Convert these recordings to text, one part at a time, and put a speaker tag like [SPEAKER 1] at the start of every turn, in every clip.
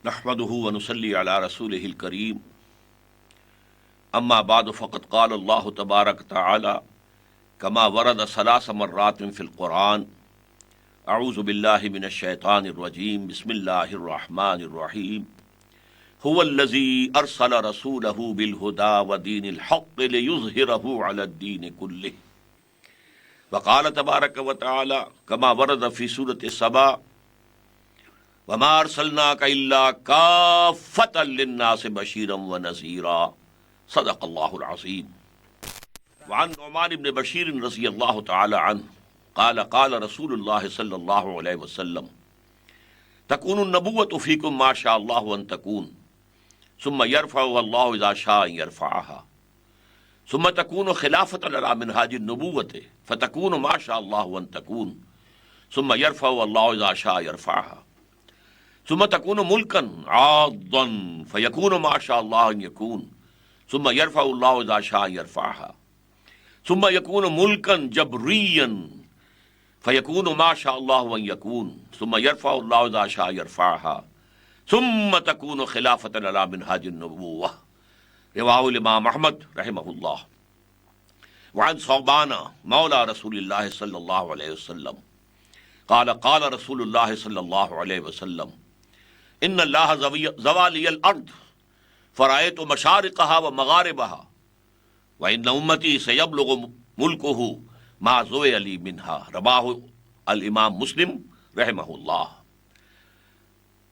[SPEAKER 1] نحمده ونصلي على رسوله الكريم اما بعد فقد قال الله تبارك تعالى كما ورد 3 مرات في القرآن اعوذ بالله من الشيطان الرجيم بسم الله الرحمن الرحيم هو الذي ارسل رسوله بالهدى ودين الحق ليظهره على الدين كله وقال تبارك وتعالى كما ورد في سورة السبا وما ارسلناك الا كافة للناس بشيرا ونذيرا صدق الله العظيم. وعن نعمان بن بشير رضي الله تعالى عنه قال قال رسول الله صلى الله عليه وسلم تكون النبوة فيكم ما شاء الله ان تكون ثم يرفعها الله اذا شاء ان يرفعها ثم تكون خلافة على منهاج النبوة فتكون ما شاء الله ان تكون ثم يرفعها الله اذا شاء يرفعها ثم تكون ملكا عاضا فيكون ما شاء الله ان يكون ثم يرفع الله اذا شاء يرفعها ثم يكون ملكا جبريا فيكون ما شاء الله ان يكون ثم يرفع الله اذا شاء يرفعها ثم تكون خلافة على منهاج النبوة رواه الامام احمد رحمه الله. وعن ثوبان مولى رسول الله صلى الله عليه وسلم قال قال رسول الله صلى الله عليه وسلم ان الله زوى لي الارض فرأيت مشارقها ومغاربها وان امتي سيبلغ ملكه ما زوي لي منها رواه الامام مسلم رحمه الله.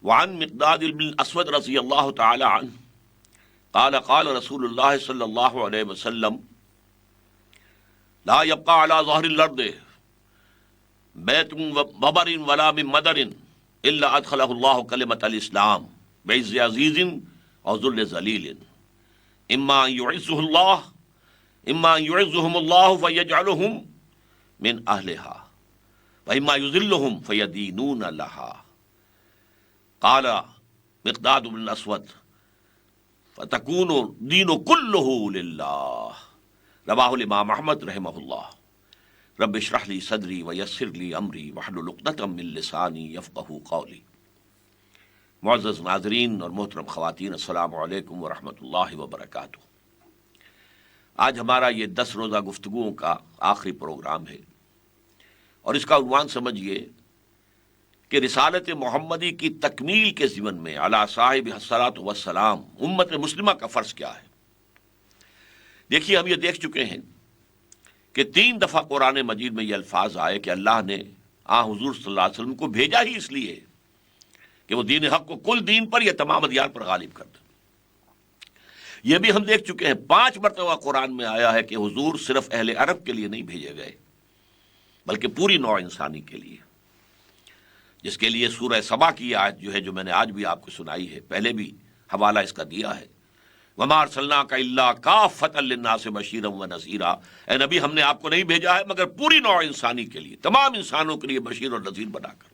[SPEAKER 1] وعن مقداد بن الاسود رضي الله تعالى عنه قال قال رسول الله صلى الله عليه وسلم لا يبقى على ظهر الارض بيت وبر ولا من مدر الا ادخله الله كلمة الاسلام بعز عزيز او ذل ذليل اما ان يعزه الله اما ان يعزهم الله فيجعلهم من اهلها واما يذلهم فيدينون لها. قال مقداد بن الاسود فتكون الدين كله لله رواه الامام احمد رحمه الله. رب اشرح لي صدری ویسر لی امری واحلل عقدۃ من لسانی یفقہوا قولی. معزز ناظرین اور محترم خواتین، السلام علیکم ورحمۃ اللہ وبرکاتہ. آج ہمارا یہ 10 روزہ گفتگوؤں کا آخری پروگرام ہے اور اس کا عنوان سمجھیے کہ رسالت محمدی کی تکمیل کے ضمن میں علی صاحب الصلاۃ والسلام امت مسلمہ کا فرض کیا ہے. دیکھیے، ہم یہ دیکھ چکے ہیں کہ 3 دفعہ قرآن مجید میں یہ الفاظ آئے کہ اللہ نے حضور صلی اللہ علیہ وسلم کو بھیجا ہی اس لیے کہ وہ دین حق کو کل دین پر یا تمام ادیان پر غالب کر دے. یہ بھی ہم دیکھ چکے ہیں 5 مرتبہ قرآن میں آیا ہے کہ حضور صرف اہل عرب کے لیے نہیں بھیجے گئے بلکہ پوری نوع انسانی کے لیے، جس کے لیے سورہ سبا کی آیت جو ہے، جو میں نے آج بھی آپ کو سنائی ہے، پہلے بھی حوالہ اس کا دیا ہے، وَمَا أَرْسَلْنَاكَ إِلَّا كَافَّةً لِلنَّاسِ بَشِيرًا وَنَذِيرًا. اے نبی، ہم نے آپ کو نہیں بھیجا ہے مگر پوری نوع انسانی کے لیے، تمام انسانوں کے لیے بشیر اور نذیر بنا کر.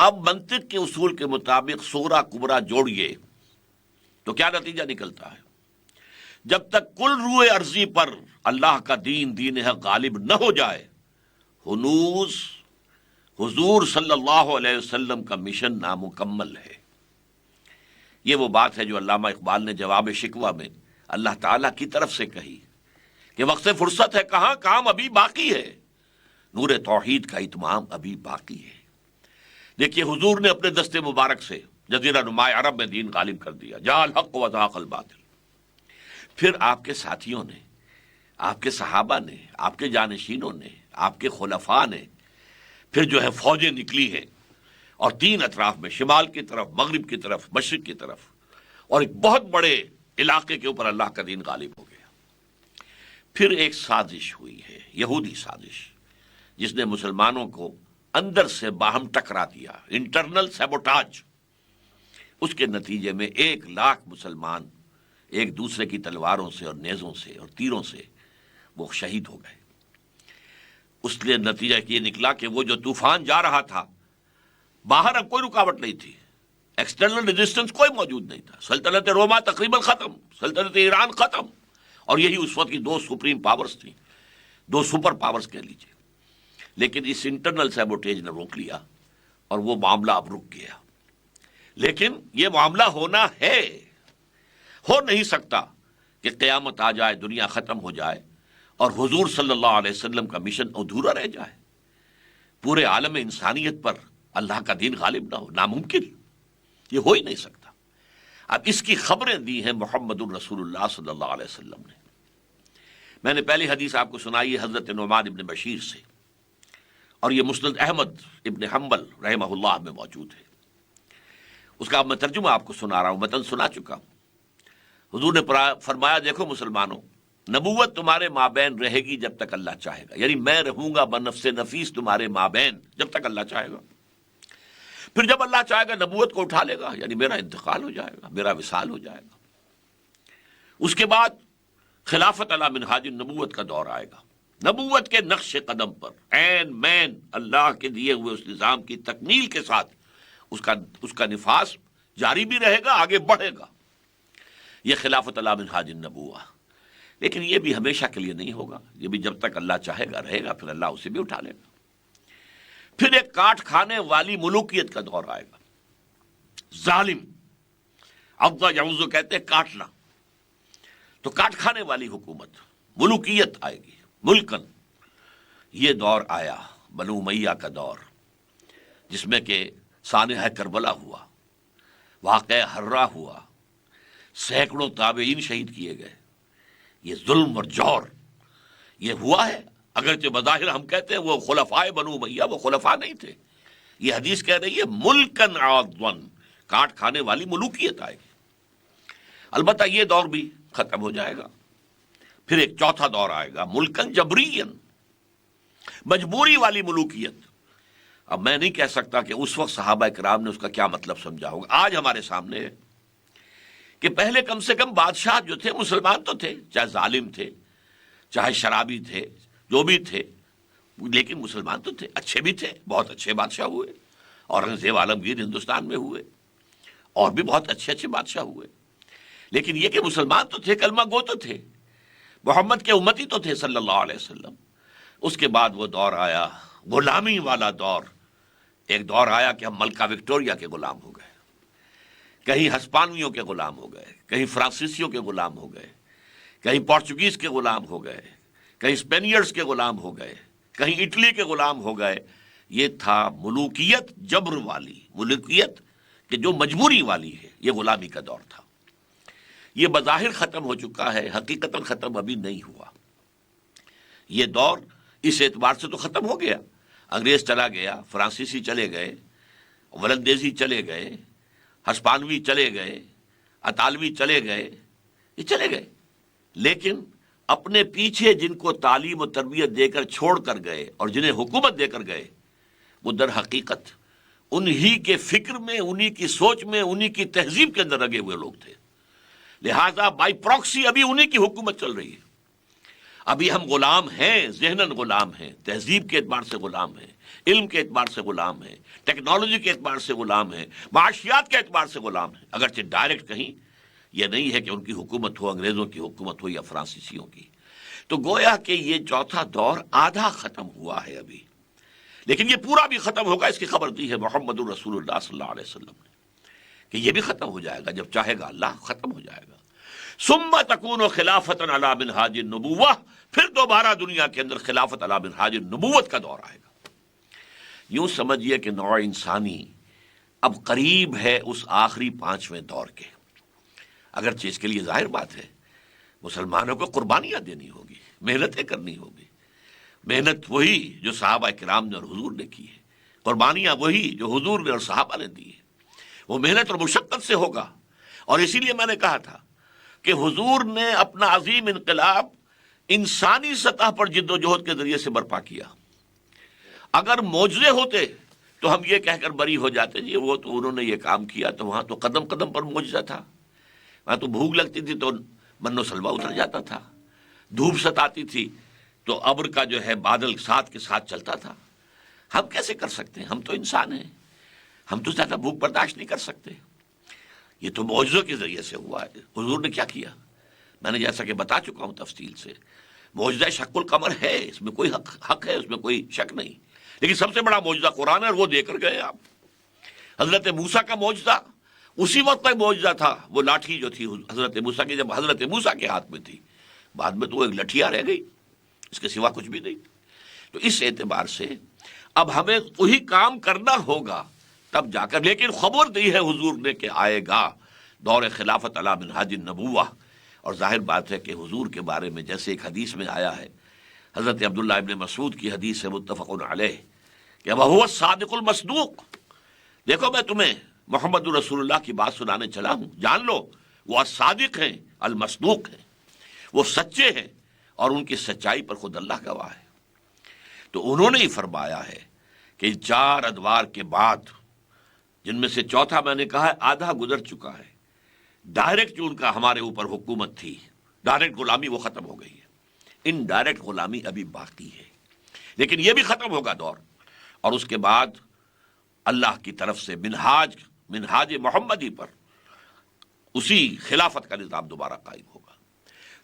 [SPEAKER 1] اب منطق کے اصول کے مطابق صغرا کبرا جوڑیے تو کیا نتیجہ نکلتا ہے؟ جب تک کل روئے ارضی پر اللہ کا دین حق غالب نہ ہو جائے، ہنوز حضور صلی اللہ علیہ وسلم کا مشن نامکمل ہے. یہ وہ بات ہے جو علامہ اقبال نے جواب شکوہ میں اللہ تعالیٰ کی طرف سے کہی کہ وقت فرصت ہے کہاں، کام ابھی باقی ہے، نور توحید کا اتمام ابھی باقی ہے. دیکھیے، حضور نے اپنے دستے مبارک سے جزیرہ نما عرب میں دین غالب کر دیا، جاء الحق وزهق الباطل. پھر آپ کے ساتھیوں نے، آپ کے صحابہ نے، آپ کے جانشینوں نے، آپ کے خلفاء نے پھر جو ہے فوجیں نکلی ہیں اور 3 اطراف میں، شمال کی طرف، مغرب کی طرف، مشرق کی طرف، اور ایک بہت بڑے علاقے کے اوپر اللہ کا دین غالب ہو گیا. پھر ایک سازش ہوئی ہے، یہودی سازش، جس نے مسلمانوں کو اندر سے باہم ٹکرا دیا، انٹرنل سیبوٹاج. اس کے نتیجے میں 1 لاکھ مسلمان ایک دوسرے کی تلواروں سے اور نیزوں سے اور تیروں سے وہ شہید ہو گئے. اس لیے نتیجہ یہ نکلا کہ وہ جو طوفان جا رہا تھا، باہر اب کوئی رکاوٹ نہیں تھی، ایکسٹرنل ریزسٹنس کوئی موجود نہیں تھا. سلطنت روما تقریباً ختم، سلطنت ایران ختم، اور یہی اس وقت کی 2 سپریم پاورز تھیں، 2 سپر پاورز کہہ لیجیے. لیکن اس انٹرنل سیبوٹیج نے روک لیا اور وہ معاملہ اب رک گیا. لیکن یہ معاملہ ہونا ہے، ہو نہیں سکتا کہ قیامت آ جائے، دنیا ختم ہو جائے اور حضور صلی اللہ علیہ وسلم کا مشن ادھورا رہ جائے، پورے عالم انسانیت پر اللہ کا دین غالب نہ ہو، ناممکن، یہ ہو ہی نہیں سکتا۔ اب اس کی خبریں دی ہیں محمد الرسول اللہ صلی اللہ علیہ وسلم نے۔ میں نے پہلی حدیث آپ کو سنائی ہے حضرت نعمان ابن بشیر سے، اور یہ مسند احمد ابن حنبل رحمہ اللہ میں موجود ہے۔ اس کا اب میں ترجمہ آپ کو سنا رہا ہوں، متن سنا چکا ہوں۔ حضور نے فرمایا، دیکھو مسلمانوں، نبوت تمہارے مابین رہے گی جب تک اللہ چاہے گا، یعنی میں رہوں گا بنفس نفیس تمہارے مابین جب تک اللہ چاہے گا۔ پھر جب اللہ چاہے گا نبوت کو اٹھا لے گا، یعنی میرا انتقال ہو جائے گا، میرا وصال ہو جائے گا۔ اس کے بعد خلافت علی منہاج النبوت کا دور آئے گا، نبوت کے نقش قدم پر عین مین اللہ کے دیے ہوئے اس نظام کی تکمیل کے ساتھ اس کا نفاذ جاری بھی رہے گا، آگے بڑھے گا۔ یہ خلافت علی منہاج النبوہ، لیکن یہ بھی ہمیشہ کے لیے نہیں ہوگا، یہ بھی جب تک اللہ چاہے گا رہے گا، پھر اللہ اسے بھی اٹھا لے گا۔ پھر ایک کاٹ کھانے والی ملوکیت کا دور آئے گا، ظالم، عض یعوذ کہتے ہیں کاٹنا، تو کاٹ کھانے والی حکومت، ملوکیت آئے گی، ملکن۔ یہ دور آیا بنو امیہ کا دور، جس میں کہ سانحہ کربلا ہوا، واقعہ حرہ ہوا، سینکڑوں تابعین شہید کیے گئے۔ یہ ظلم اور جور یہ ہوا ہے، اگرچہ بظاہر ہم کہتے ہیں وہ خلفائے بنو امیہ، وہ خلفاء نہیں تھے۔ یہ حدیث کہہ رہی ہے ملکن عاضن، کاٹ کھانے والی ملوکیت آئے گی۔ البتہ یہ دور بھی ختم ہو جائے گا۔ پھر ایک چوتھا دور آئے گا، ملکن جبرین، مجبوری والی ملوکیت۔ اب میں نہیں کہہ سکتا کہ اس وقت صحابہ کرام نے اس کا کیا مطلب سمجھا ہوگا، آج ہمارے سامنے ہے کہ پہلے کم سے کم بادشاہ جو تھے مسلمان تو تھے، چاہے ظالم تھے، چاہے شرابی تھے، جو بھی تھے، لیکن مسلمان تو تھے، اچھے بھی تھے، بہت اچھے بادشاہ ہوئے، اورنگزیب عالمگیر ہندوستان میں ہوئے، اور بھی بہت اچھے بادشاہ ہوئے۔ لیکن یہ کہ مسلمان تو تھے، کلمہ گو تو تھے، محمد کے امتی تو تھے صلی اللہ علیہ وسلم۔ اس کے بعد وہ دور آیا غلامی والا دور، ایک دور آیا کہ ہم ملکہ وکٹوریہ کے غلام ہو گئے، کہیں ہسپانویوں کے غلام ہو گئے، کہیں فرانسیسیوں کے غلام ہو گئے، کہیں پورچوگیز کے غلام ہو گئے، کہیں اسپینیئرز کے غلام ہو گئے، کہیں اٹلی کے غلام ہو گئے۔ یہ تھا ملوکیت جبر والی، ملوکیت کہ جو مجبوری والی ہے، یہ غلامی کا دور تھا۔ یہ بظاہر ختم ہو چکا ہے، حقیقتاً ختم ابھی نہیں ہوا۔ یہ دور اس اعتبار سے تو ختم ہو گیا، انگریز چلا گیا، فرانسیسی چلے گئے، ولندیزی چلے گئے، ہسپانوی چلے گئے، اطالوی چلے گئے، یہ چلے گئے، لیکن اپنے پیچھے جن کو تعلیم و تربیت دے کر چھوڑ کر گئے اور جنہیں حکومت دے کر گئے، وہ در حقیقت انہی کے فکر میں، انہی کی سوچ میں، انہی کی تہذیب کے اندر لگے ہوئے لوگ تھے۔ لہذا بائی پراکسی ابھی انہی کی حکومت چل رہی ہے۔ ابھی ہم غلام ہیں، ذہناً غلام ہیں، تہذیب کے اعتبار سے غلام ہیں، علم کے اعتبار سے غلام ہیں، ٹیکنالوجی کے اعتبار سے غلام ہیں، معاشیات کے اعتبار سے غلام ہیں، اگرچہ ڈائریکٹ کہیں یہ نہیں ہے کہ ان کی حکومت ہو، انگریزوں کی حکومت ہو یا فرانسیسیوں کی۔ تو گویا کہ یہ چوتھا دور آدھا ختم ہوا ہے ابھی، لیکن یہ پورا بھی ختم ہوگا، اس کی خبر دی ہے محمد الرسول اللہ صلی اللہ علیہ وسلم نے کہ یہ بھی ختم ہو جائے گا، جب چاہے گا اللہ ختم ہو جائے گا۔ ثم تکون خلافت علی منہاج النبوہ، پھر دوبارہ دنیا کے اندر خلافت علی منہاج النبوت کا دور آئے گا۔ یوں سمجھیے کہ نوع انسانی اب قریب ہے اس آخری پانچویں دور کے، اگرچہ اس کے لیے ظاہر بات ہے مسلمانوں کو قربانیاں دینی ہوگی، محنتیں کرنی ہوگی، محنت وہی جو صحابہ کرام نے اور حضور نے کی ہے، قربانیاں وہی جو حضور نے اور صحابہ نے دی ہے، وہ محنت اور مشقت سے ہوگا۔ اور اسی لیے میں نے کہا تھا کہ حضور نے اپنا عظیم انقلاب انسانی سطح پر جد و جہد کے ذریعے سے برپا کیا۔ اگر معجزے ہوتے تو ہم یہ کہہ کر بری ہو جاتے جی وہ تو انہوں نے یہ کام کیا، تو وہاں تو قدم قدم پر معجزہ تھا، وہاں تو بھوک لگتی تھی تو من و سلوہ اتر جاتا تھا، دھوپ ستاتی تھی تو ابر کا جو ہے بادل ساتھ کے ساتھ چلتا تھا۔ ہم کیسے کر سکتے ہیں؟ ہم تو انسان ہیں، ہم تو زیادہ بھوک برداشت نہیں کر سکتے۔ یہ تو معجزوں کے ذریعے سے ہوا ہے۔ حضور نے کیا کیا؟ میں نے جیسا کہ بتا چکا ہوں تفصیل سے، معجزہ شق القمر ہے، اس میں کوئی حق ہے، اس میں کوئی شک نہیں، لیکن سب سے بڑا معجزہ قرآن ہے، اور وہ دے کر گئے آپ۔ حضرت موسیٰ کا معجزہ اسی وقت تک معجزہ تھا وہ لاٹھی جو تھی حضرت موسیٰ کی، جب حضرت موسیٰ کے ہاتھ میں تھی، بعد میں تو وہ ایک لٹھیا رہ گئی، اس کے سوا کچھ بھی نہیں۔ تو اس اعتبار سے اب ہمیں وہی کام کرنا ہوگا تب جا کر، لیکن خبر دی ہے حضور نے کہ آئے گا دور خلافت علی منہاج النبوہ، اور ظاہر بات ہے کہ حضور کے بارے میں جیسے ایک حدیث میں آیا ہے، حضرت عبداللہ ابن مسعود کی حدیث ہے متفق علیہ کہ وَهُوَ الصادق المصدوق، دیکھو میں تمہیں محمد رسول اللہ کی بات سنانے چلا ہوں، جان لو وہ الصادق ہیں المصدوق ہیں، وہ سچے ہیں اور ان کی سچائی پر خود اللہ گواہ ہے۔ تو انہوں نے ہی فرمایا ہے کہ 4 ادوار کے بعد، جن میں سے چوتھا میں نے کہا ہے آدھا گزر چکا ہے، ڈائریکٹ جو ان کا ہمارے اوپر حکومت تھی، ڈائریکٹ غلامی وہ ختم ہو گئی ہے، ان ڈائریکٹ غلامی ابھی باقی ہے، لیکن یہ بھی ختم ہوگا دور، اور اس کے بعد اللہ کی طرف سے منہاج محمدی پر اسی خلافت کا نظام دوبارہ قائم ہوگا۔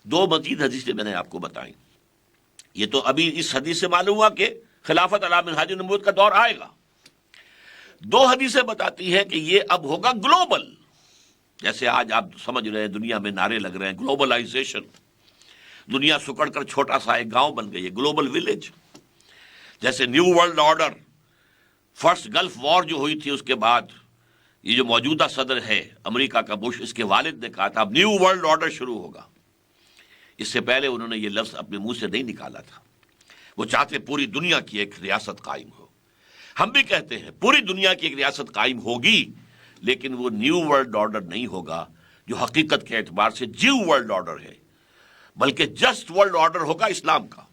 [SPEAKER 1] 2 مزید حدیثیں میں نے آپ کو بتائیں، یہ تو ابھی اس حدیث سے معلوم ہوا کہ خلافت علی منہاج النبوت کا دور آئے گا۔ 2 حدیثیں بتاتی ہیں کہ یہ اب ہوگا گلوبل، جیسے آج آپ سمجھ رہے ہیں دنیا میں نعرے لگ رہے ہیں گلوبلائزیشن، دنیا سکڑ کر چھوٹا سا ایک گاؤں بن گئی ہے، گلوبل ولیج، جیسے new world order, first gulf war جو ہوئی تھی، اس کے بعد یہ جو موجودہ صدر ہے امریکہ کا بش، اس کے والد نے کہا تھا اب نیو ورلڈ آرڈر شروع ہوگا، اس سے پہلے انہوں نے یہ لفظ اپنے منہ سے نہیں نکالا تھا۔ وہ چاہتے پوری دنیا کی ایک ریاست قائم ہو، ہم بھی کہتے ہیں پوری دنیا کی ایک ریاست قائم ہوگی، لیکن وہ نیو ورلڈ آرڈر نہیں ہوگا جو حقیقت کے اعتبار سے جیو ورلڈ آرڈر ہے، بلکہ جسٹ ورلڈ آرڈر ہوگا اسلام کا۔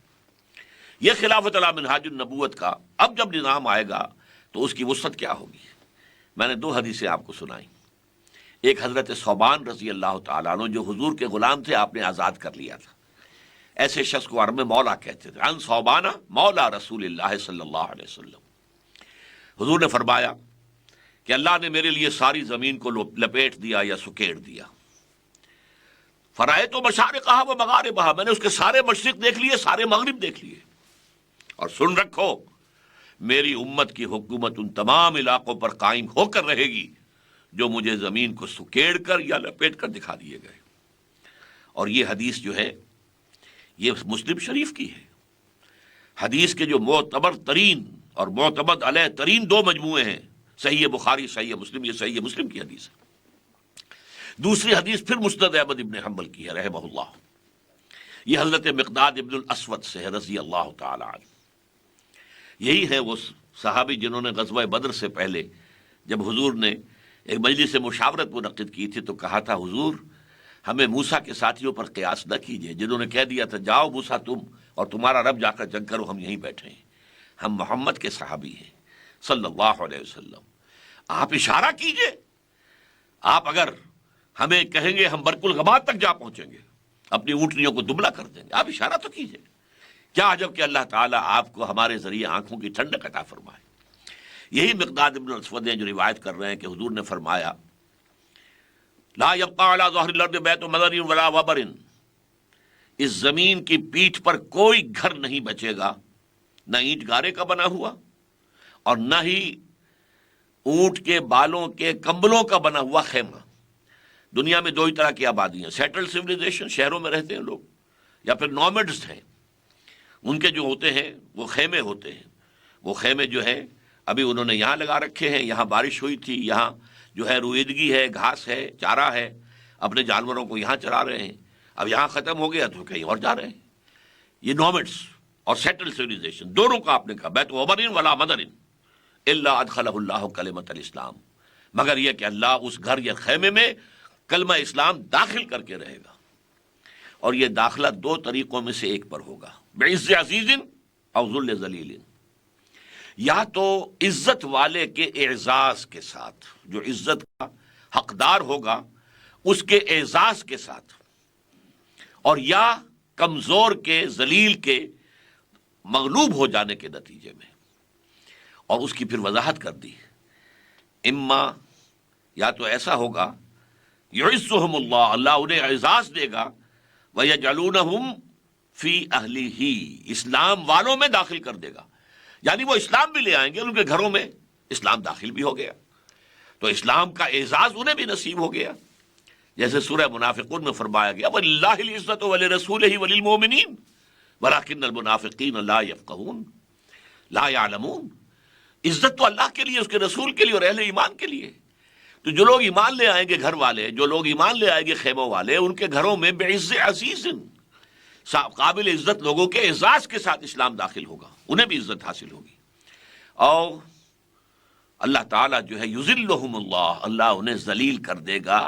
[SPEAKER 1] یہ خلافت علی منہاج النبوت کا اب جب نظام آئے گا تو اس کی وسعت کیا ہوگی؟ میں نے 2 حدیثیں آپ کو سنائیں، ایک حضرت ثوبان رضی اللہ تعالیٰ عنہ جو حضور کے غلام تھے، آپ نے آزاد کر لیا تھا، ایسے شخص کو عرب میں مولا کہتے تھے، عن ثوبانہ مولا رسول اللہ صلی اللہ علیہ وسلم۔ حضور نے فرمایا کہ اللہ نے میرے لیے ساری زمین کو لپیٹ دیا یا سکیڑ دیا، فرائے تو مشارقہ و مغاربہ، میں نے اس کے سارے مشرق دیکھ لیے، سارے مغرب دیکھ لیے، اور سن رکھو میری امت کی حکومت ان تمام علاقوں پر قائم ہو کر رہے گی جو مجھے زمین کو سکیڑ کر یا لپیٹ کر دکھا دیے گئے۔ اور یہ حدیث جو ہے یہ مسلم شریف کی ہے، حدیث کے جو معتبر ترین اور معتمد علیہ ترین 2 مجموعے ہیں، صحیح بخاری صحیح مسلم، یہ صحیح مسلم کی حدیث ہے۔ دوسری حدیث پھر مسند احمد ابن حنبل کی ہے رحمہ اللہ، یہ حضرت مقداد ابن الاسود سے ہے رضی اللہ تعالی عنہ۔ یہی ہے وہ صحابی جنہوں نے غزوہ بدر سے پہلے جب حضور نے ایک مجلس مشاورت منعقد کی تھی تو کہا تھا حضور ہمیں موسیٰ کے ساتھیوں پر قیاس نہ کیجیے، جنہوں نے کہہ دیا تھا جاؤ موسیٰ تم اور تمہارا رب جا کر جنگ کرو، ہم یہیں بیٹھے ہیں، ہم محمد کے صحابی ہیں صلی اللہ علیہ وسلم، آپ اشارہ کیجئے، آپ اگر ہمیں کہیں گے ہم برق الغماد تک جا پہنچیں گے، اپنی اونٹنیوں کو دبلا کر دیں گے، آپ اشارہ تو کیجئے۔ کیا عجب کہ اللہ تعالیٰ آپ کو ہمارے ذریعے آنکھوں کی ٹھنڈک عطا فرمائے۔ یہی مقداد ابن الاسود ہیں جو روایت کر رہے ہیں کہ حضور نے فرمایا لا یبقى علی ظہر الارض بیت مدر ولا وبر، اس زمین کی پیٹھ پر کوئی گھر نہیں بچے گا، نہ اینٹ گارے کا بنا ہوا اور نہ ہی اونٹ کے بالوں کے کمبلوں کا بنا ہوا خیمہ۔ دنیا میں 2 ہی طرح کی آبادی ہیں، سیٹلڈ سویلائزیشن، شہروں میں رہتے ہیں لوگ، یا پھر نومیڈز ہیں، ان کے جو ہوتے ہیں وہ خیمے ہوتے ہیں، وہ خیمے جو ہے ابھی انہوں نے یہاں لگا رکھے ہیں، یہاں بارش ہوئی تھی، یہاں جو ہے رویدگی ہے، گھاس ہے، چارہ ہے، اپنے جانوروں کو یہاں چرا رہے ہیں، اب یہاں ختم ہو گیا تو کہیں اور جا رہے ہیں۔ یہ نومیڈس اور سیٹل سویلائزیشن دونوں کا آپ نے کہا بیت وبر ولا مدر الا ادخلہ اللہ کلمۃ الاسلام، مگر یہ کہ اللہ اس گھر یا خیمے میں کلمہ اسلام داخل کر کے رہے گا، اور یہ داخلہ 2 طریقوں میں سے ایک پر ہوگا، بعز عزیز او ذل ذلیل، یا تو عزت والے کے اعزاز کے ساتھ، جو عزت کا حقدار ہوگا اس کے اعزاز کے ساتھ، اور یا کمزور کے ذلیل کے مغلوب ہو جانے کے نتیجے میں۔ اور اس کی پھر وضاحت کر دی، اما یا تو ایسا ہوگا یعزہم اللہ، اللہ انہیں اعزاز دے گا، وَيَجْعَلُونَهُمْ فِي أَهْلِهِ، اسلام والوں میں داخل کر دے گا، یعنی وہ اسلام بھی لے آئیں گے، ان کے گھروں میں اسلام داخل بھی ہو گیا۔ تو اسلام کا اعزاز انہیں بھی نصیب ہو گیا، جیسے سورہ منافقون میں فرمایا گیا وَلِلَّهِ الْعِزَّةُ وَلِرَسُولِهِ وَلِلْمُؤْمِنِينَ وَلَكِنَّ الْمُنَافِقِينَ لَا يَفْقَهُونَ لا يعلمون۔ عزت تو اللہ کے لیے، اس کے رسول کے لیے اور اہل ایمان کے لیے۔ تو جو لوگ ایمان لے آئیں گے گھر والے، جو لوگ ایمان لے آئیں گے خیموں والے، ان کے گھروں میں بعز عزیز قابل عزت لوگوں کے اعزاز کے ساتھ اسلام داخل ہوگا، انہیں بھی عزت حاصل ہوگی۔ اور اللہ تعالیٰ جو ہے یذلہم اللہ، اللہ انہیں ذلیل کر دے گا،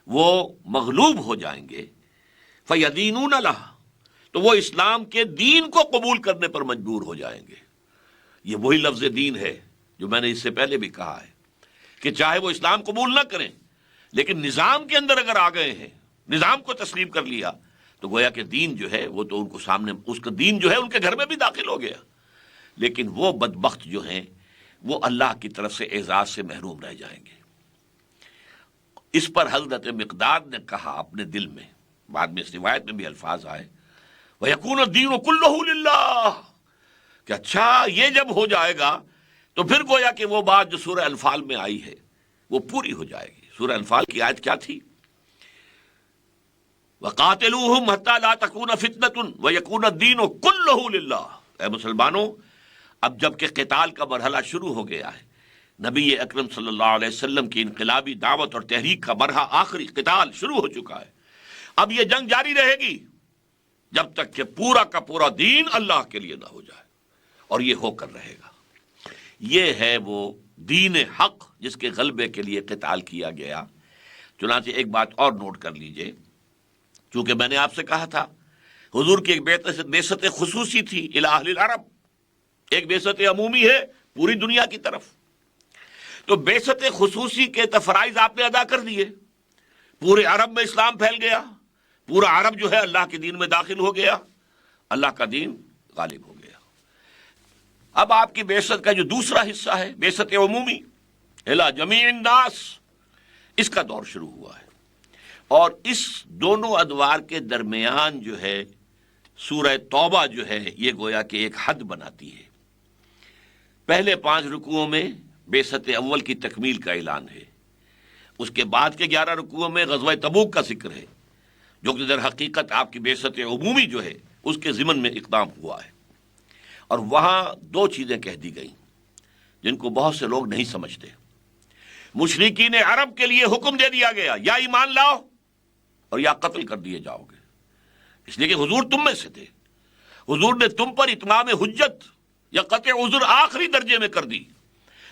[SPEAKER 1] وہ مغلوب ہو جائیں گے۔ فیدینون لہ، تو وہ اسلام کے دین کو قبول کرنے پر مجبور ہو جائیں گے۔ یہ وہی لفظ دین ہے جو میں نے اس سے پہلے بھی کہا ہے کہ چاہے وہ اسلام قبول نہ کریں لیکن نظام کے اندر اگر آ گئے ہیں، نظام کو تسلیم کر لیا، تو گویا کہ دین جو ہے وہ تو ان کو سامنے، اس کا دین جو ہے ان کے گھر میں بھی داخل ہو گیا، لیکن وہ بدبخت جو ہیں وہ اللہ کی طرف سے اعزاز سے محروم رہ جائیں گے۔ اس پر حضرت مقداد نے کہا اپنے دل میں، بعد میں اس روایت میں بھی الفاظ آئے وَيَكُونَ الدِّينُ كُلُّهُ لِلَّهِ، کہ اچھا یہ جب ہو جائے گا تو پھر گویا کہ وہ بات جو سورہ انفال میں آئی ہے وہ پوری ہو جائے گی۔ سورہ انفال کی آیت کیا تھی؟ وَقَاتِلُوهُمْ حَتَّى لَا تَكُونَ فِتْنَةٌ وَيَكُونَ الدِّينُ كُلُّهُ لِلَّهِ۔ اے مسلمانوں، اب جب کہ قتال کا مرحلہ شروع ہو گیا ہے، نبی اکرم صلی اللہ علیہ وسلم کی انقلابی دعوت اور تحریک کا مرحلہ آخری قتال شروع ہو چکا ہے، اب یہ جنگ جاری رہے گی جب تک کہ پورا کا پورا دین اللہ کے لیے نہ ہو جائے، اور یہ ہو کر رہے گا۔ یہ ہے وہ دین حق جس کے غلبے کے لیے قتال کیا گیا۔ چنانچہ ایک بات اور نوٹ کر لیجئے، چونکہ میں نے آپ سے کہا تھا حضور کی ایک بعثت خصوصی تھی الی اہل العرب، ایک بعثت عمومی ہے پوری دنیا کی طرف، تو بعثت خصوصی کے فرائض آپ نے ادا کر دیے، پورے عرب میں اسلام پھیل گیا، پورا عرب جو ہے اللہ کے دین میں داخل ہو گیا، اللہ کا دین غالب ہو گیا۔ اب آپ کی بعثت کا جو دوسرا حصہ ہے، بعثت عمومی الی جمیع الناس، اس کا دور شروع ہوا ہے، اور اس دونوں ادوار کے درمیان جو ہے سورہ توبہ جو ہے یہ گویا کہ ایک حد بناتی ہے۔ پہلے 5 رکوعوں میں بعثت اول کی تکمیل کا اعلان ہے، اس کے بعد کے 11 رکوعوں میں غزوہ تبوک کا ذکر ہے، جو کہ در حقیقت آپ کی بعثت عمومی جو ہے اس کے ضمن میں اقدام ہوا ہے۔ اور وہاں 2 چیزیں کہہ دی گئیں جن کو بہت سے لوگ نہیں سمجھتے۔ مشرکین عرب کے لیے حکم دے دیا گیا یا ایمان لاؤ اور یا قتل کر دیے جاؤ گے، اس لیے کہ حضور تم میں سے تھے، حضور نے تم پر اتمام حجت یا قطع عذر آخری درجے میں کر دی۔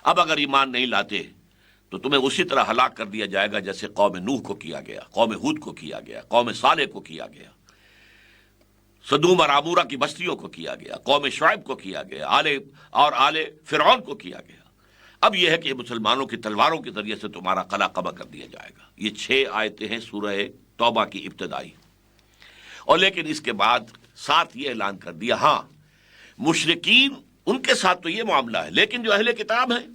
[SPEAKER 1] اب اگر ایمان نہیں لاتے تو تمہیں اسی طرح ہلاک کر دیا جائے گا جیسے قوم نوح کو کیا گیا، قوم ہود کو کیا گیا، قوم صالح کو کیا گیا، سدوم اور عمورہ کی بستیوں کو کیا گیا، قوم شعیب کو کیا گیا، آل فرعون کو کیا گیا۔ اب یہ ہے کہ مسلمانوں کی تلواروں کے ذریعے سے تمہارا قلع قبع کر دیا جائے گا۔ یہ 6 آیتیں ہیں سورہ توبہ کی ابتدائی، اور لیکن اس کے بعد ساتھ یہ اعلان کر دیا، ہاں مشرکین ان کے ساتھ تو یہ معاملہ ہے، لیکن جو اہل کتاب ہیں،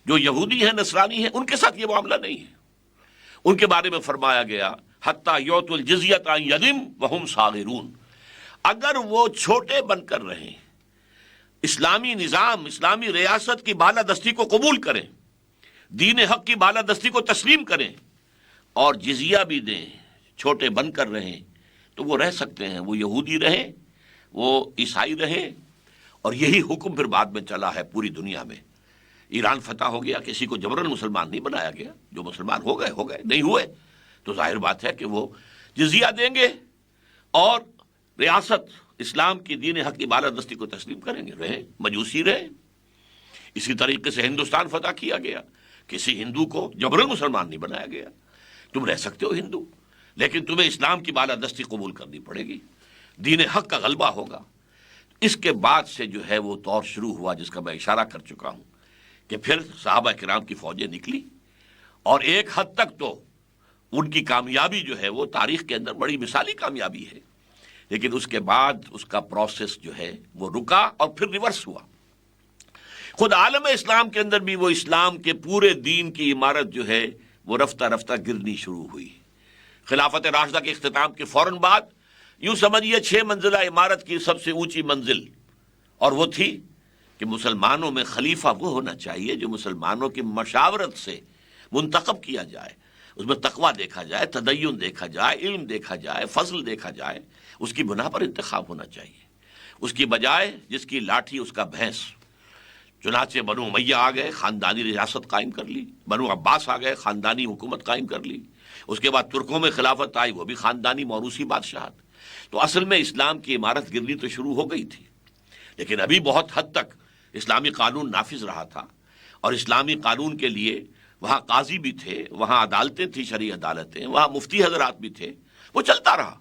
[SPEAKER 1] جو یہودی ہیں، نصرانی ہیں، ان کے ساتھ یہ معاملہ نہیں ہے۔ ان کے بارے میں فرمایا گیا حتیٰ یعطوا الجزیۃ عن ید وہم صاغرون، اگر وہ چھوٹے بن کر رہیں، اسلامی نظام، اسلامی ریاست کی بالادستی کو قبول کریں، دین حق کی بالادستی کو تسلیم کریں اور جزیہ بھی دیں، چھوٹے بن کر رہیں، تو وہ رہ سکتے ہیں، وہ یہودی رہیں، وہ عیسائی رہیں۔ اور یہی حکم پھر بعد میں چلا ہے پوری دنیا میں۔ ایران فتح ہو گیا، کسی کو جبراً مسلمان نہیں بنایا گیا، جو مسلمان ہو گئے ہو گئے، نہیں ہوئے تو ظاہر بات ہے کہ وہ جزیہ دیں گے اور ریاست اسلام کی دین حق کی بالادستی کو تسلیم کریں گے، رہیں، مجوسی رہیں۔ اسی طریقے سے ہندوستان فتح کیا گیا، کسی ہندو کو جبراً مسلمان نہیں بنایا گیا، تم رہ سکتے ہو ہندو، لیکن تمہیں اسلام کی بالادستی قبول کرنی پڑے گی، دین حق کا غلبہ ہوگا۔ اس کے بعد سے جو ہے وہ دور شروع ہوا جس کا میں اشارہ کر چکا ہوں کہ پھر صحابہ کرام کی فوجیں نکلی، اور ایک حد تک تو ان کی کامیابی جو ہے وہ تاریخ کے اندر بڑی مثالی کامیابی ہے، لیکن اس کے بعد اس کا پروسیس جو ہے وہ رکا اور پھر ریورس ہوا۔ خود عالم اسلام کے اندر بھی وہ اسلام کے پورے دین کی عمارت جو ہے وہ رفتہ رفتہ گرنی شروع ہوئی۔ خلافت راشدہ کے اختتام کے فوراً بعد یوں سمجھیے 6 منزلہ عمارت کی سب سے اونچی منزل، اور وہ تھی کہ مسلمانوں میں خلیفہ وہ ہونا چاہیے جو مسلمانوں کی مشاورت سے منتخب کیا جائے، اس میں تقویٰ دیکھا جائے، تدین دیکھا جائے، علم دیکھا جائے، فضل دیکھا جائے، اس کی بنا پر انتخاب ہونا چاہیے، اس کی بجائے جس کی لاٹھی اس کا بھینس۔ چنانچہ بنو امیہ آ گئے، خاندانی ریاست قائم کر لی، بنو عباس آ گئے، خاندانی حکومت قائم کر لی، اس کے بعد ترکوں میں خلافت آئی، وہ بھی خاندانی موروثی بادشاہت۔ تو اصل میں اسلام کی عمارت گرنی تو شروع ہو گئی تھی، لیکن ابھی بہت حد تک اسلامی قانون نافذ رہا تھا، اور اسلامی قانون کے لیے وہاں قاضی بھی تھے، وہاں عدالتیں تھیں، شرعی عدالتیں، وہاں مفتی حضرات بھی تھے، وہ چلتا رہا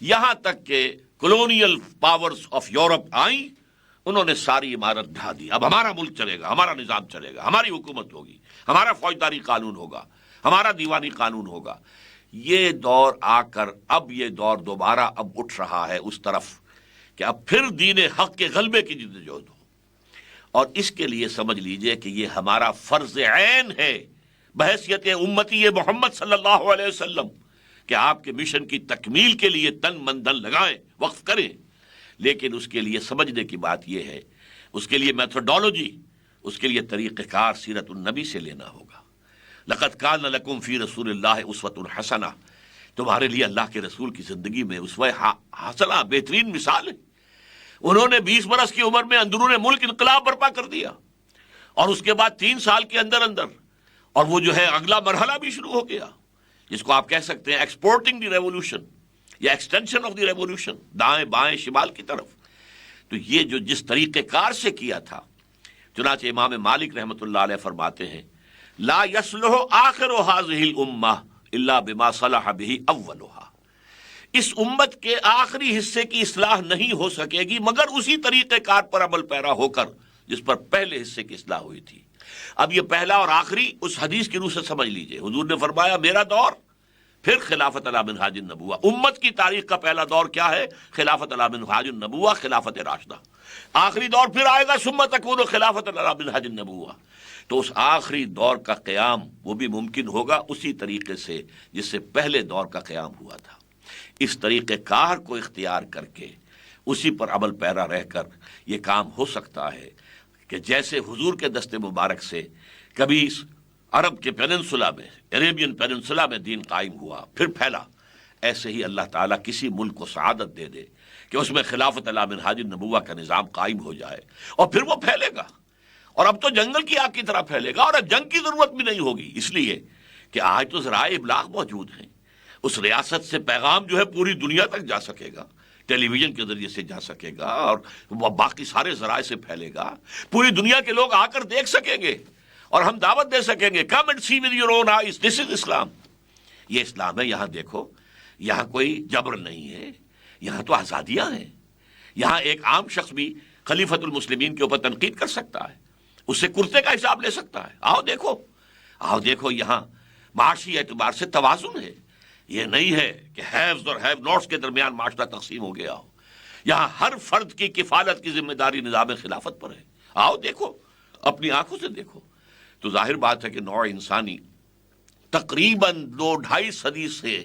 [SPEAKER 1] یہاں تک کہ کولونیل پاورز آف یورپ آئیں، انہوں نے ساری عمارت ڈھا دی۔ اب ہمارا ملک چلے گا، ہمارا نظام چلے گا، ہماری حکومت ہوگی، ہمارا فوجداری قانون ہوگا، ہمارا دیوانی قانون ہوگا۔ یہ دور آ کر اب یہ دور دوبارہ اب اٹھ رہا ہے اس طرف کہ اب پھر دین حق کے غلبے کی جدوجہد ہو، اور اس کے لیے سمجھ لیجئے کہ یہ ہمارا فرض عین ہے بحیثیت امتی محمد صلی اللہ علیہ وسلم کہ آپ کے مشن کی تکمیل کے لیے تن من دھن لگائیں، وقف کریں۔ لیکن اس کے لیے سمجھنے کی بات یہ ہے، اس کے لیے میتھڈالوجی، اس کے لیے طریقہ کار سیرت النبی سے لینا ہوگا۔ لقد کان لکم فی رسول اللہ اسوۃ حسنہ، تمہارے لیے اللہ کے رسول کی زندگی میں اسوہ حسنہ بہترین مثال ہے۔ انہوں نے 20 برس کی عمر میں اندرون ملک انقلاب برپا کر دیا، اور اس کے بعد 3 سال کے اندر اندر، اور وہ جو ہے اگلا مرحلہ بھی شروع ہو گیا، جس کو آپ کہہ سکتے ہیں ایکسپورٹنگ دی ریولوشن یا ایکسٹینشن آف دی ریولوشن، دائیں بائیں شمال کی طرف۔ تو یہ جو جس طریقہ کار سے کیا تھا، چنانچہ امام مالک رحمۃ اللہ علیہ فرماتے ہیں لا یصلح آخر هذه الامہ الا بما صلح به اولها، اس امت کے آخری حصے کی اصلاح نہیں ہو سکے گی مگر اسی طریقہ کار پر عمل پیرا ہو کر جس پر پہلے حصے کی اصلاح ہوئی تھی۔ اب یہ پہلا اور آخری اس حدیث کی روح سے سمجھ لیجئے، حضور نے فرمایا میرا دور، پھر خلافت علی منہاج النبوہ۔ امت کی تاریخ کا پہلا دور کیا ہے؟ خلافت علی منہاج النبوہ، خلافت راشدہ۔ آخری دور پھر آئے گا ثم تکون خلافت علی منہاج النبوہ۔ تو اس آخری دور کا قیام وہ بھی ممکن ہوگا اسی طریقے سے جس سے پہلے دور کا قیام ہوا تھا۔ اس طریقہ کار کو اختیار کر کے اسی پر عمل پیرا رہ کر یہ کام ہو سکتا ہے کہ جیسے حضور کے دست مبارک سے کبھی عرب کے پیننسولا میں، عربین پیننسولا میں دین قائم ہوا، پھر پھیلا، ایسے ہی اللہ تعالیٰ کسی ملک کو سعادت دے دے کہ اس میں خلافت علی منہاج النبوہ کا نظام قائم ہو جائے، اور پھر وہ پھیلے گا، اور اب تو جنگل کی آگ کی طرح پھیلے گا، اور اب جنگ کی ضرورت بھی نہیں ہوگی، اس لیے کہ آج تو ذرائع ابلاغ موجود ہیں۔ اس ریاست سے پیغام جو ہے پوری دنیا تک جا سکے گا، ٹیلی ویژن کے ذریعے سے جا سکے گا، اور وہ باقی سارے ذرائع سے پھیلے گا، پوری دنیا کے لوگ آ کر دیکھ سکیں گے، اور ہم دعوت دے سکیں گے come and see with your own eyes, this is Islam. یہ اسلام ہے، یہاں دیکھو، یہاں کوئی جبر نہیں ہے، یہاں تو آزادیاں ہیں۔ یہاں ایک عام شخص بھی خلیفۃ المسلمین کے اوپر تنقید کر سکتا ہے، اس سے کرتے کا حساب لے سکتا ہے۔ آؤ دیکھو یہاں معاشی اعتبار سے توازن ہے، یہ نہیں ہے کہ ہیوز اور ہیو ناٹس کے درمیان معاشرہ تقسیم ہو گیا ہو۔ یہاں ہر فرد کی کفالت کی ذمہ داری نظام خلافت پر ہے۔ آؤ دیکھو، اپنی آنکھوں سے دیکھو۔ تو ظاہر بات ہے کہ نوع انسانی تقریباً 2-2.5 صدی سے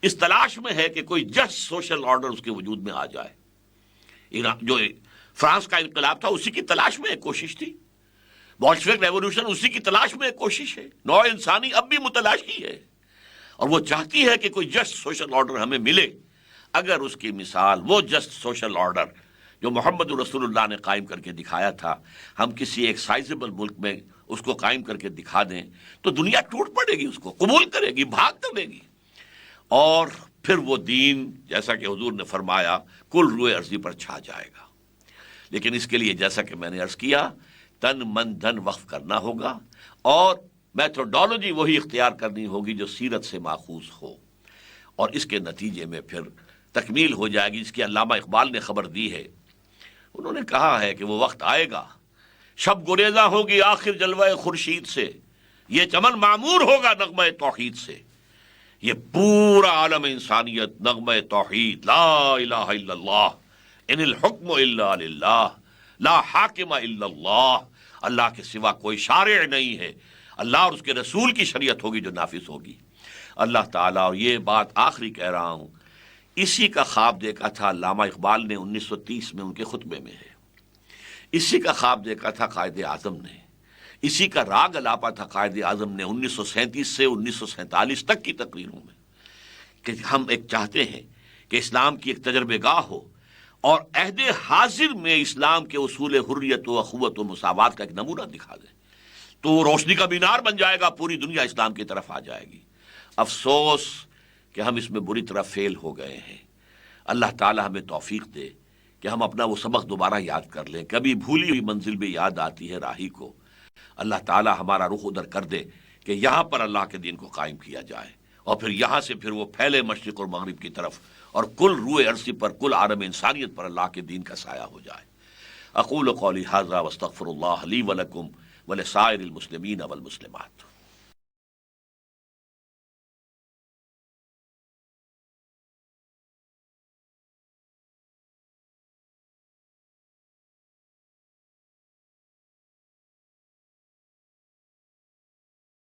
[SPEAKER 1] اس تلاش میں ہے کہ کوئی جسٹ سوشل آرڈر اس کے وجود میں آ جائے۔ جو فرانس کا انقلاب تھا اسی کی تلاش میں ایک کوشش تھی، بولشوک ریولوشن اسی کی تلاش میں ایک کوشش ہے۔ نوع انسانی اب بھی متلاشی ہے، اور وہ چاہتی ہے کہ کوئی جسٹ سوشل آرڈر ہمیں ملے۔ اگر اس کی مثال وہ جسٹ سوشل آرڈر جو محمد رسول اللہ نے قائم کر کے دکھایا تھا، ہم کسی ایک سائزبل ملک میں اس کو قائم کر کے دکھا دیں تو دنیا ٹوٹ پڑے گی، اس کو قبول کرے گی، بھاگ کر لے گی، اور پھر وہ دین جیسا کہ حضور نے فرمایا کل روئے ارضی پر چھا جائے گا۔ لیکن اس کے لیے جیسا کہ میں نے عرض کیا، تن من دھن وقف کرنا ہوگا، اور میتھڈالوجی وہی اختیار کرنی ہوگی جو سیرت سے ماخوذ ہو، اور اس کے نتیجے میں پھر تکمیل ہو جائے گی، جس کی علامہ اقبال نے خبر دی ہے۔ انہوں نے کہا ہے کہ وہ وقت آئے گا، شب گریزاں ہوگی آخر جلوہ خورشید سے، یہ چمن معمور ہوگا نغمہ توحید سے۔ یہ پورا عالم انسانیت نغمہ توحید، لا الہ الا اللہ، ان الحکم الا للہ، لا حاکم الا اللہ، اللہ کے سوا کوئی شارع نہیں ہے، اللہ اور اس کے رسول کی شریعت ہوگی جو نافذ ہوگی۔ اللہ تعالیٰ، اور یہ بات آخری کہہ رہا ہوں، اسی کا خواب دیکھا تھا علامہ اقبال نے 1930 میں ان کے خطبے میں ہے۔ اسی کا خواب دیکھا تھا قائد اعظم نے، اسی کا راگ الاپا تھا قائد اعظم نے 1937 سے 1947 تک کی تقریروں میں، کہ ہم ایک چاہتے ہیں کہ اسلام کی ایک تجربے گاہ ہو اور عہد حاضر میں اسلام کے اصول حریت و اخوت و مساوات کا ایک نمونہ دکھا دیں، تو وہ روشنی کا مینار بن جائے گا، پوری دنیا اسلام کی طرف آ جائے گی۔ افسوس کہ ہم اس میں بری طرح فیل ہو گئے ہیں۔ اللہ تعالی ہمیں توفیق دے کہ ہم اپنا وہ سبق دوبارہ یاد کر لیں۔ کبھی بھولی ہوئی منزل بھی یاد آتی ہے راہی کو، اللہ تعالی ہمارا رخ ادھر کر دے کہ یہاں پر اللہ کے دین کو قائم کیا جائے، اور پھر یہاں سے پھر وہ پھیلے مشرق اور مغرب کی طرف، اور کل روئے عرصی پر، کل عالم انسانیت پر اللہ کے دین کا سایہ ہو جائے۔ اقول قولی ھذا واستغفر اللہ لی ولکم ولسائر المسلمین والمسلمات۔